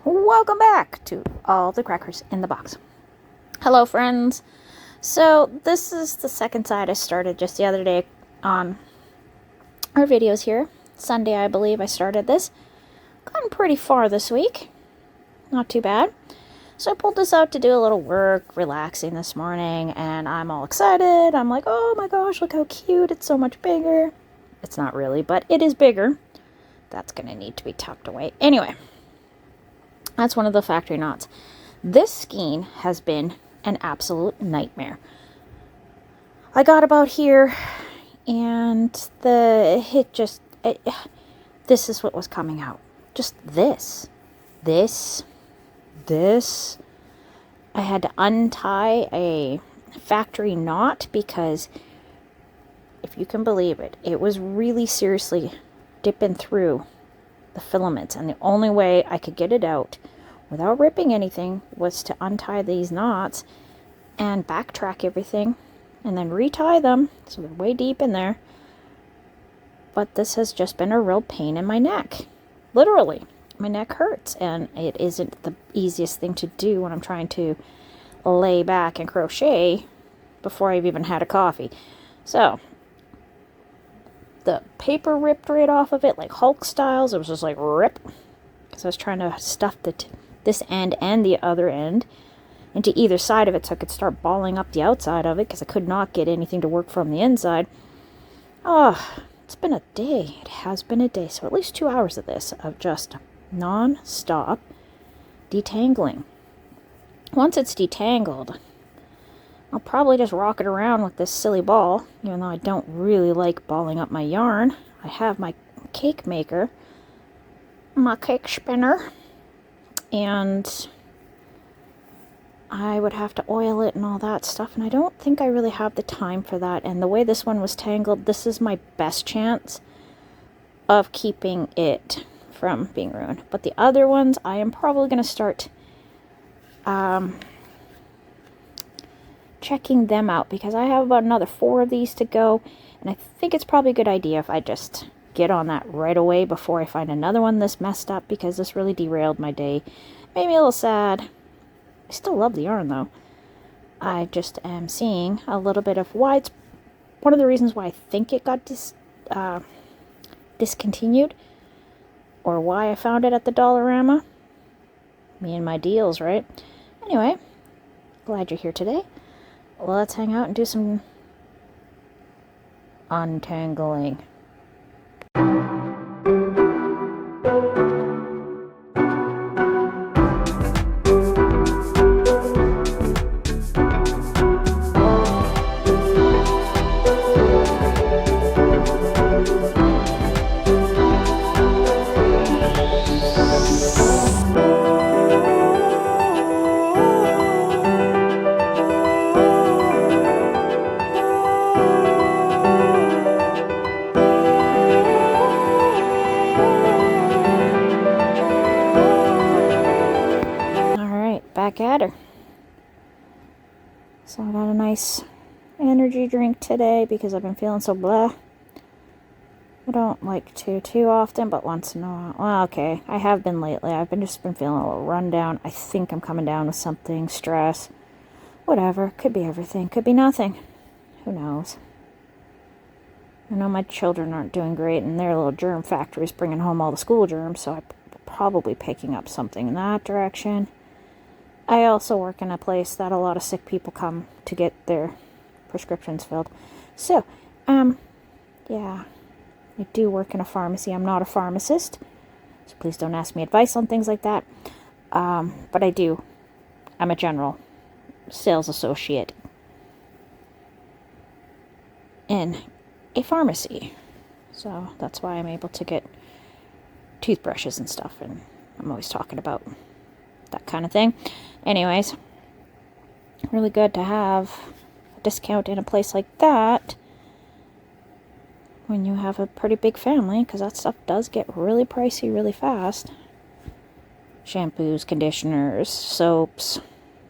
Welcome back to all the crackers in the box. Hello, friends. So this is the second side I started just the other day on our videos here. Sunday, I believe I started this. Gotten pretty far this week. Not too bad. So I pulled this out to do a little work, relaxing this morning, and I'm all excited. I'm like, oh my gosh, look how cute. It's so much bigger. It's not really, but it is bigger. That's going to need to be tucked away. Anyway, that's one of the factory knots. This skein has been an absolute nightmare. I got about here, and this is what was coming out. Just this. I had to untie a factory knot because, if you can believe it, it was really seriously dipping through the filaments, and the only way I could get it out without ripping anything was to untie these knots and backtrack everything and then retie them, so they're way deep in there. But this has just been a real pain in my neck. Literally, my neck hurts, and it isn't the easiest thing to do when I'm trying to lay back and crochet before I've even had a coffee. So the paper ripped right off of it, like Hulk styles. It was just like rip. So I was trying to stuff this end and the other end into either side of it so I could start balling up the outside of it, because I could not get anything to work from the inside. Oh, it's been a day. It has been a day. So at least 2 hours of this, of just non-stop detangling. Once it's detangled, I'll probably just rock it around with this silly ball, even though I don't really like balling up my yarn. I have my cake maker, my cake spinner, and I would have to oil it and all that stuff, and I don't think I really have the time for that. And the way this one was tangled, this is my best chance of keeping it from being ruined. But the other ones, I am probably going to start checking them out, because I have about another 4 of these to go, and I think it's probably a good idea if I just get on that right away before I find another one this messed up, because this really derailed my day. Made me a little sad. I still love the yarn though. I just am seeing a little bit of why it's one of the reasons why I think it got discontinued, or why I found it at the Dollarama. Me and my deals, right? Anyway, glad you're here today. Let's hang out and do some untangling. Back at her. So I got a nice energy drink today because I've been feeling so blah. I don't like to too often, but once in a while. Well, okay, I have been lately. I've just been feeling a little run down. I think I'm coming down with something, stress, whatever. Could be everything, could be nothing. Who knows? I know my children aren't doing great, and their little germ factory is bringing home all the school germs, so I'm probably picking up something in that direction. I also work in a place that a lot of sick people come to get their prescriptions filled. So, yeah, I do work in a pharmacy. I'm not a pharmacist, so please don't ask me advice on things like that. But I do. I'm a general sales associate in a pharmacy. So that's why I'm able to get toothbrushes and stuff, and I'm always talking about that kind of thing. Anyways, really good to have a discount in a place like that when you have a pretty big family, because that stuff does get really pricey really fast. Shampoos, conditioners, soaps,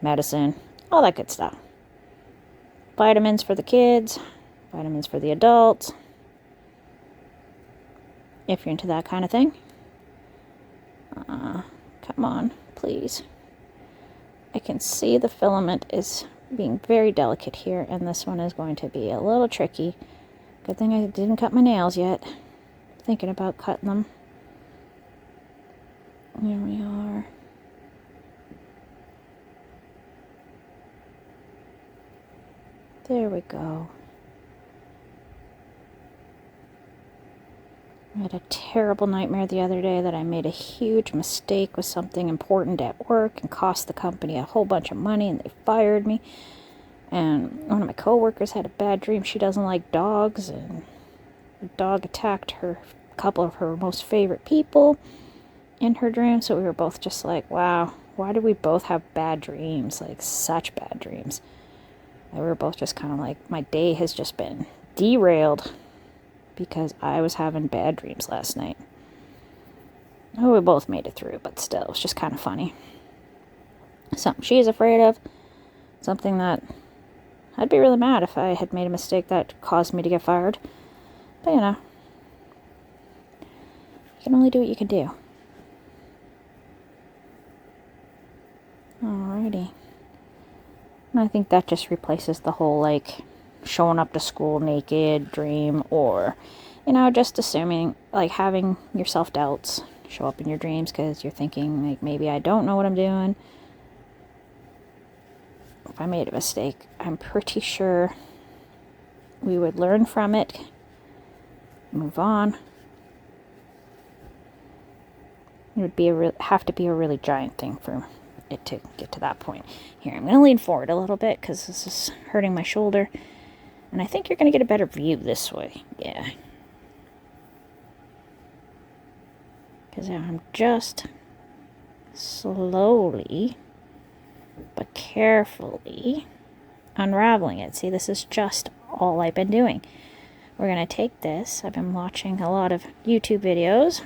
medicine, all that good stuff. Vitamins for the kids, vitamins for the adults, if you're into that kind of thing. Cut come on, please. I can see the filament is being very delicate here, and this one is going to be a little tricky. Good thing I didn't cut my nails yet. Thinking about cutting them. There we are. There we go. I had a terrible nightmare the other day that I made a huge mistake with something important at work and cost the company a whole bunch of money, and they fired me. And one of my coworkers had a bad dream. She doesn't like dogs, and the dog attacked a couple of her most favorite people in her dream. So we were both just like, wow, why do we both have bad dreams? Like, such bad dreams. And we were both just kind of like, my day has just been derailed because I was having bad dreams last night. Oh, we both made it through, but still, it's just kind of funny. Something she's afraid of. Something that I'd be really mad if I had made a mistake that caused me to get fired. But, you know, you can only do what you can do. Alrighty. And I think that just replaces the whole, like, showing up to school naked dream, or, you know, just assuming, like, having your self-doubts show up in your dreams because you're thinking, like, maybe I don't know what I'm doing. If I made a mistake, I'm pretty sure we would learn from it, move on. It would have to be a really giant thing for it to get to that point. Here, I'm going to lean forward a little bit because this is hurting my shoulder. And I think you're going to get a better view this way. Yeah. Because I'm just slowly but carefully unraveling it. See, this is just all I've been doing. We're going to take this. I've been watching a lot of YouTube videos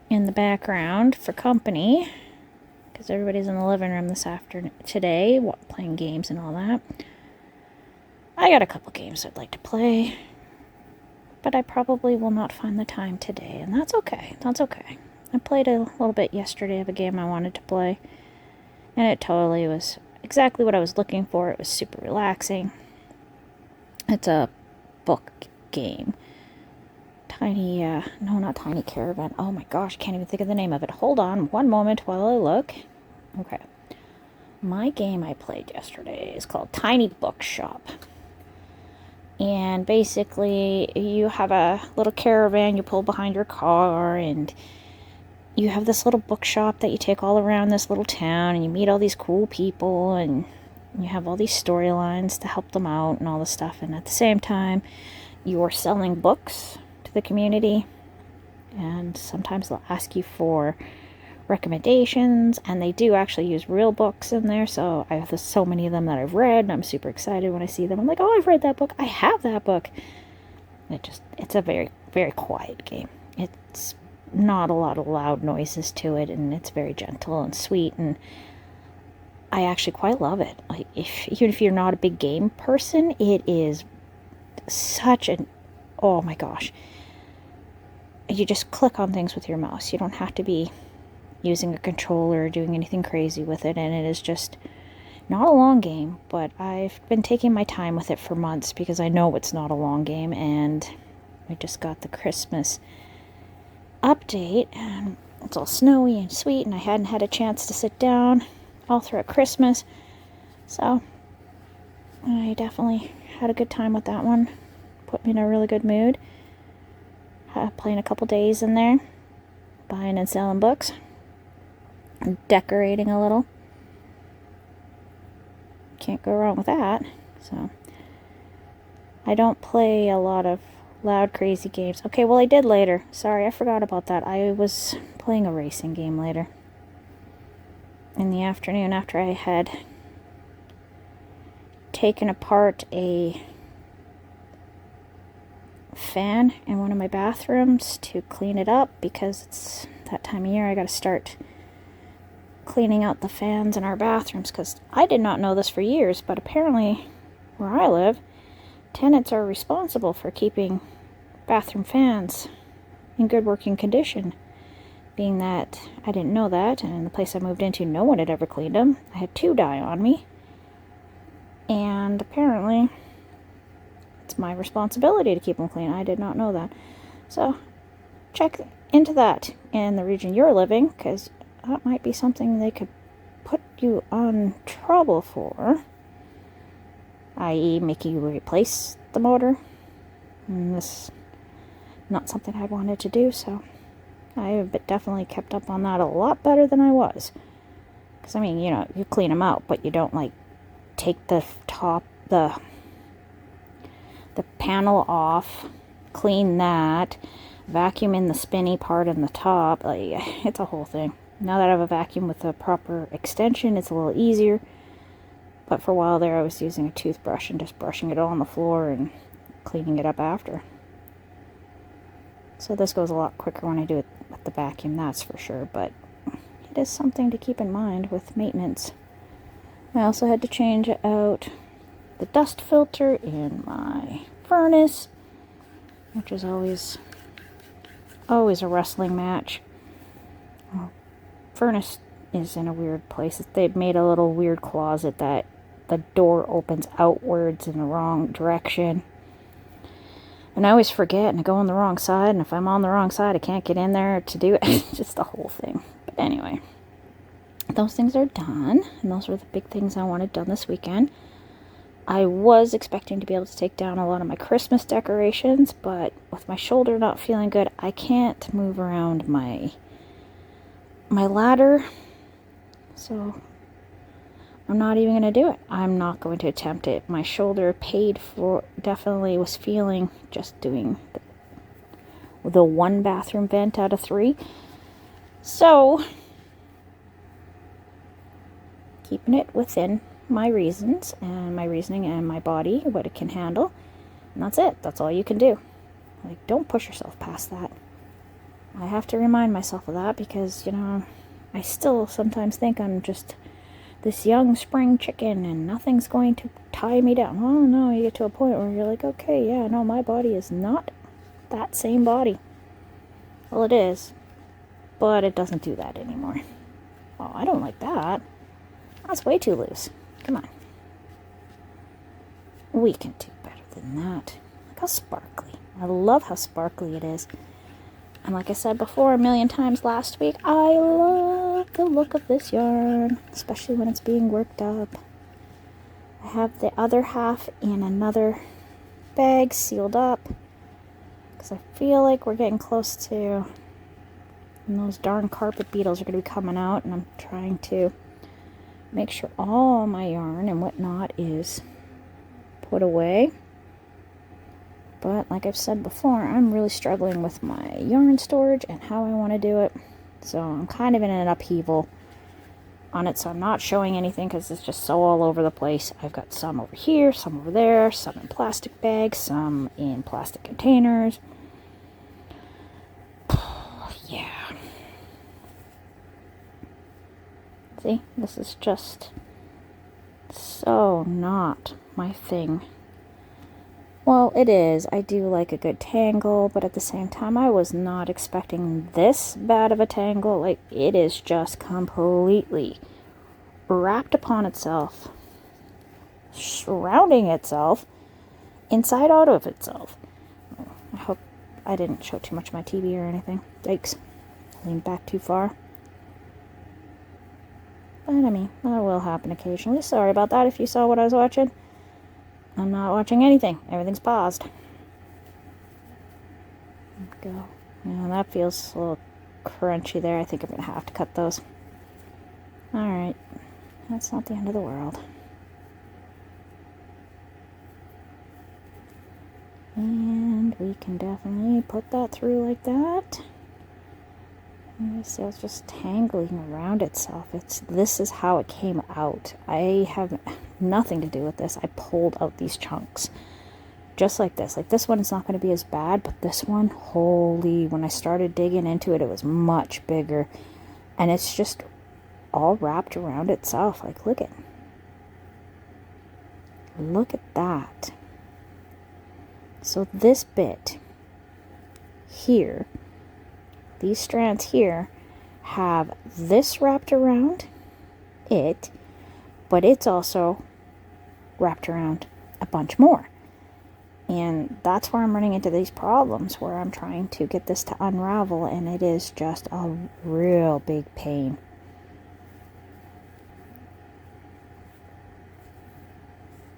in the background for company, because everybody's in the living room today, playing games and all that. I got a couple games I'd like to play, but I probably will not find the time today, and that's okay. That's okay. I played a little bit yesterday of a game I wanted to play, and it totally was exactly what I was looking for. It was super relaxing. It's a book game. No, not Tiny Caravan. Oh my gosh, can't even think of the name of it. Hold on one moment while I look. Okay. My game I played yesterday is called Tiny Bookshop. And basically, you have a little caravan you pull behind your car, and you have this little bookshop that you take all around this little town, and you meet all these cool people, and you have all these storylines to help them out and all this stuff. And at the same time, you're selling books to the community, and sometimes they'll ask you for recommendations, and they do actually use real books in there. So I have so many of them that I've read, and I'm super excited when I see them. I'm like, oh, I've read that book. I have that book. It's a very, very quiet game. It's not a lot of loud noises to it, and it's very gentle and sweet, and I actually quite love it. Like, even if you're not a big game person, it is such an, oh my gosh. You just click on things with your mouse. You don't have to be using a controller or doing anything crazy with it, and it is just not a long game, but I've been taking my time with it for months because I know it's not a long game, and I just got the Christmas update, and it's all snowy and sweet, and I hadn't had a chance to sit down all throughout Christmas, so I definitely had a good time with that one. Put me in a really good mood. Playing a couple days in there, buying and selling books, decorating a little. Can't go wrong with that. So I don't play a lot of loud, crazy games. Okay, well, I did later. Sorry, I forgot about that. I was playing a racing game later in the afternoon after I had taken apart a fan in one of my bathrooms to clean it up, because it's that time of year I gotta start cleaning out the fans in our bathrooms, because I did not know this for years, but apparently where I live, tenants are responsible for keeping bathroom fans in good working condition. being that I didn't know that, and in the place I moved into, no one had ever cleaned them. I had 2 die on me, and apparently it's my responsibility to keep them clean. I did not know that. So check into that in the region you're living, because that might be something they could put you on trouble for, i.e. making you replace the motor. And this is not something I wanted to do, so I have definitely kept up on that a lot better than I was. Because, I mean, you know, you clean them out, but you don't, like, take the top, the panel off, clean that, vacuum in the spinny part in the top. Like, it's a whole thing. Now that I have a vacuum with a proper extension, it's a little easier. But for a while there, I was using a toothbrush and just brushing it all on the floor and cleaning it up after. So this goes a lot quicker when I do it with the vacuum, that's for sure. But it is something to keep in mind with maintenance. I also had to change out the dust filter in my furnace, which is always a wrestling match. Furnace is in a weird place. They've made a little weird closet that the door opens outwards in the wrong direction. And I always forget and I go on the wrong side, and if I'm on the wrong side I can't get in there to do it. It's just the whole thing. But anyway, those things are done, and those were the big things I wanted done this weekend. I was expecting to be able to take down a lot of my Christmas decorations, but with my shoulder not feeling good, I can't move around my ladder, so I'm not even going to do it. I'm not going to attempt it. My shoulder definitely was feeling just doing the 1 bathroom vent out of 3. So, keeping it within my reasons and my reasoning and my body, what it can handle, and that's it. That's all you can do. Like, don't push yourself past that. I have to remind myself of that because, you know, I still sometimes think I'm just this young spring chicken and nothing's going to tie me down. Well, no, you get to a point where you're like, okay, yeah, no, my body is not that same body. Well, it is, but it doesn't do that anymore. Oh, I don't like that. That's way too loose. Come on. We can do better than that. Look how sparkly. I love how sparkly it is. And like I said before a million times last week, I love the look of this yarn, especially when it's being worked up. I have the other half in another bag sealed up because I feel like we're getting close to, and those darn carpet beetles are going to be coming out, and I'm trying to make sure all my yarn and whatnot is put away. But like I've said before, I'm really struggling with my yarn storage and how I want to do it. So I'm kind of in an upheaval on it. So I'm not showing anything because it's just so all over the place. I've got some over here, some over there, some in plastic bags, some in plastic containers. Yeah. See, this is just so not my thing. Well, it is. I do like a good tangle, but at the same time, I was not expecting this bad of a tangle. Like, it is just completely wrapped upon itself, surrounding itself, inside out of itself. I hope I didn't show too much of my TV or anything. Yikes. I leaned back too far. But, I mean, that will happen occasionally. Sorry about that if you saw what I was watching. I'm not watching anything. Everything's paused. Go. Yeah, that feels a little crunchy there. I think I'm going to have to cut those. Alright. That's not the end of the world. And we can definitely put that through like that. You see, it's just tangling around itself. This is how it came out. I have nothing to do with this. I pulled out these chunks. Just like this. Like, this one is not going to be as bad, but this one, holy, when I started digging into it, it was much bigger. And it's just all wrapped around itself. Like, look at that. So this bit here, these strands here, have this wrapped around it, but it's also wrapped around a bunch more. And that's where I'm running into these problems, where I'm trying to get this to unravel, and it is just a real big pain.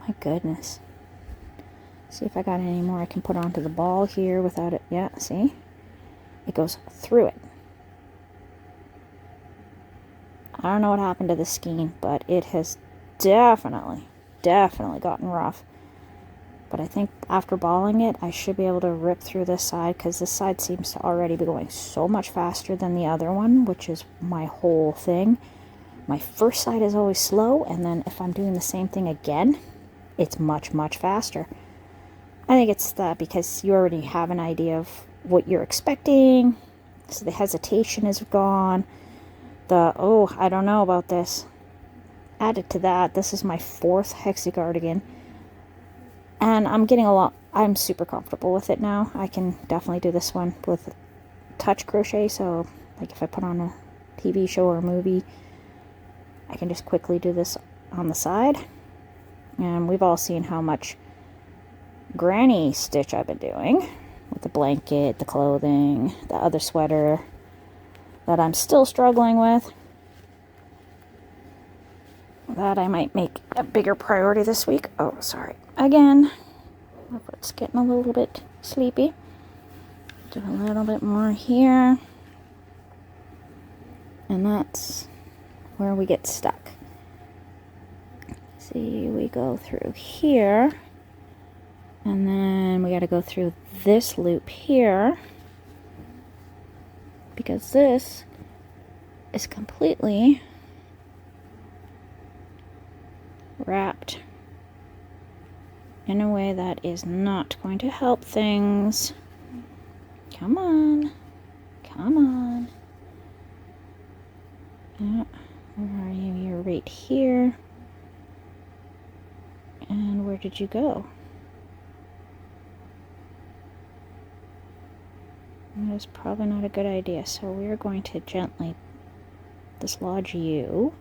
My goodness. See if I got any more I can put onto the ball here without it. Yeah, see? It goes through it. I don't know what happened to the skein, but it has definitely gotten rough. But I think after balling it, I should be able to rip through this side, because this side seems to already be going so much faster than the other one, which is my whole thing. My first side is always slow, and then if I'm doing the same thing again, it's much faster. I think it's that because you already have an idea of what you're expecting, so the hesitation is gone. Oh, I don't know about this. Added to that, this is my 4th hexagardigan. And I'm super comfortable with it now. I can definitely do this one with touch crochet. So, like if I put on a TV show or a movie, I can just quickly do this on the side. And we've all seen how much granny stitch I've been doing with the blanket, the clothing, the other sweater that I'm still struggling with. That I might make a bigger priority this week. Oh, sorry. Again, it's getting a little bit sleepy. Do a little bit more here. And that's where we get stuck. See, we go through here. And then we got to go through this loop here. Because this is completely wrapped in a way that is not going to help things. Come on. Come on. Yeah, where are you? You're right here. And where did you go? That's probably not a good idea. So we're going to gently dislodge you.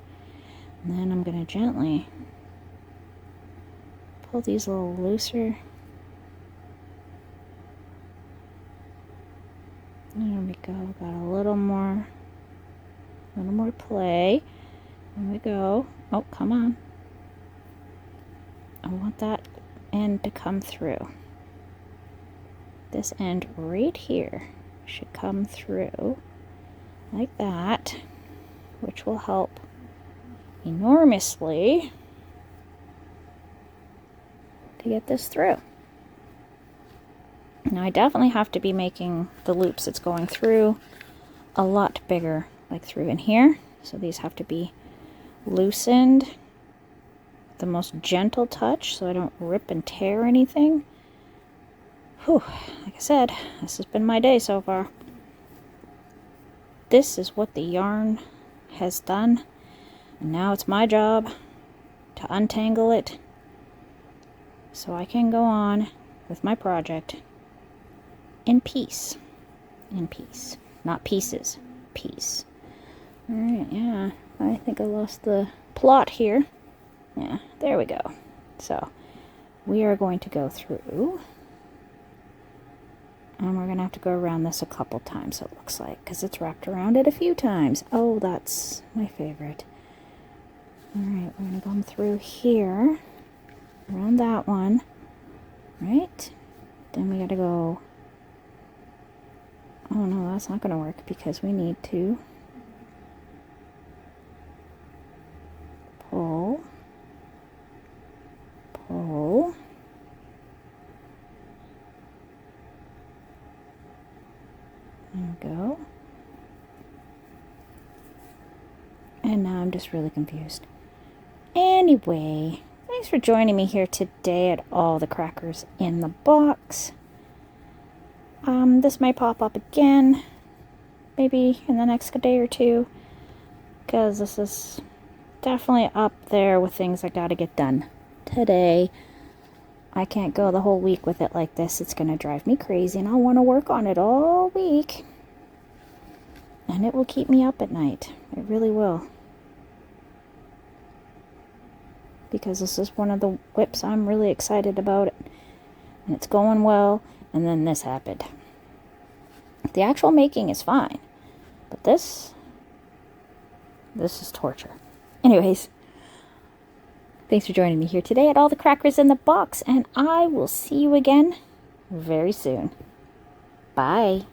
And then I'm going to gently pull these a little looser. There we go. Got a little more play. There we go. Oh, come on. I want that end to come through. This end right here should come through like that, which will help enormously to get this through. Now I definitely have to be making the loops it's going through a lot bigger, like through in here. So these have to be loosened, the most gentle touch, so I don't rip and tear anything. Whew, like I said, this has been my day so far. This is what the yarn has done, and now it's my job to untangle it so I can go on with my project in peace. In peace. Not pieces. Peace. Alright, yeah. I think I lost the plot here. Yeah, there we go. So, we are going to go through, and we're going to have to go around this a couple times, it looks like, because it's wrapped around it a few times. Oh, that's my favorite. Alright, we're going to come through here, around that one, right? Then we got to go, oh no, that's not going to work, because we need to pull, pull, there we go. And now I'm just really confused. Anyway, thanks for joining me here today at All the Crackers in the Box. This may pop up again, maybe in the next day or two, because this is definitely up there with things I gotta get done today. I can't go the whole week with it like this. It's gonna drive me crazy, and I'll want to work on it all week. And it will keep me up at night. It really will. Because this is one of the whips I'm really excited about. And it's going well. And then this happened. The actual making is fine. But this is torture. Anyways, thanks for joining me here today at All the Crackers in the Box. And I will see you again very soon. Bye.